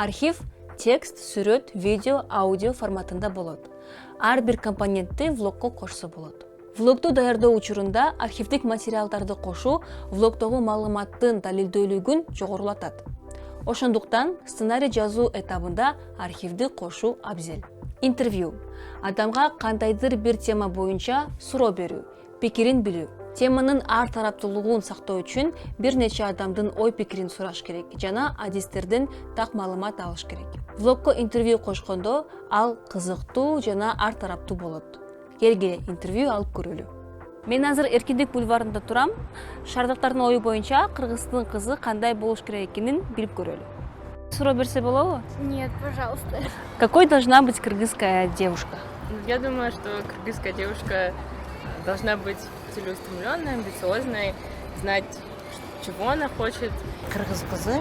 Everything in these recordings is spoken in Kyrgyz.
Архив текст, сүрөт, видео, аудио форматында болот. Ар бир компонентти влогко кошсо болот. Влогду даярдоо учурунда архивдик материалдарды кошу влогдогу маалыматтын далилдүүлүгүн жогорулатат. Ошондуктан сценарий жазуу этабында архивди кошу абзел. Интервью. Адамга кандайдыр бир тема боюнча суроо берүү, пикирин билүү. Теманын ар тараптуулугун сактоо үчүн бир нече адамдын ой пикирин сураш керек жана адистерден так маалымат алыш керек. Влогко интервью кошкондо ал кызыктуу жана ар тараптуу болот. Келгиле интервью алып көрөлү. Мен азыр Эркиндик бульварында турам. Шаардыктардын ою боюнча кыргыздын кызы кандай болуш керек экенин билип көрөлү. Суроо берсе болобу? Нет, пожалуйста. Какой должна быть кыргызская девушка? Я думаю, что кыргызская девушка должна быть целеустремленной, амбициозной, знать, чего она хочет. Кыргыз кызы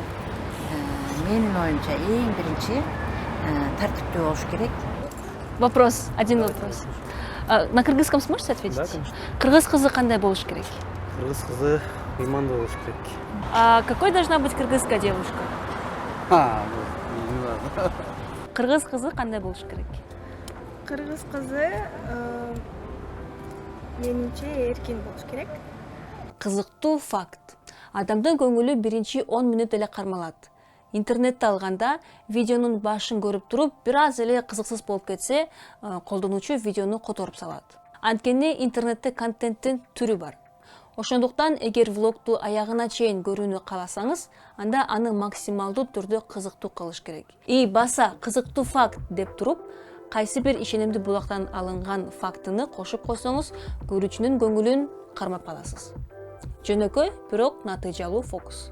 менин оюмча эң биринчи тартиптүү болуш керек. Вопрос, один вопрос. На кыргызском сможете ответить? Да, конечно. Кыргыз кызы кандай болуш керек? Кыргыз кызы ыймандуу болуш керек. А какой должна быть кыргызская девушка? Не надо. Кыргыз кызы кандай болуш керек? Кыргыз кызы менимче эркин болуш керек. Кызыктуу факт. Адамдын көңүлү биринчи 10 мүнөт эле кармалат. Интернетте алганда видеонун башын көрүп туруп, бир аз эле кызыксыз болуп кетсе, колдонуучу видеону которуп салат. Анткени интернетте контенттин түрү бар. Ошондуктан эгер влогду аягына чейин көрүүнү кааласаңыз, анда аны максималдуу түрдө кызыктуу кылыш керек. И баса кызыктуу факт деп туруп, кайсы бир ишенимдүү булактан алынган фактыны кошуп койсоңуз, көрүүчүнүн көңүлүн кармап каласыз. Жөнөкөй, бирок натыйжалуу фокус.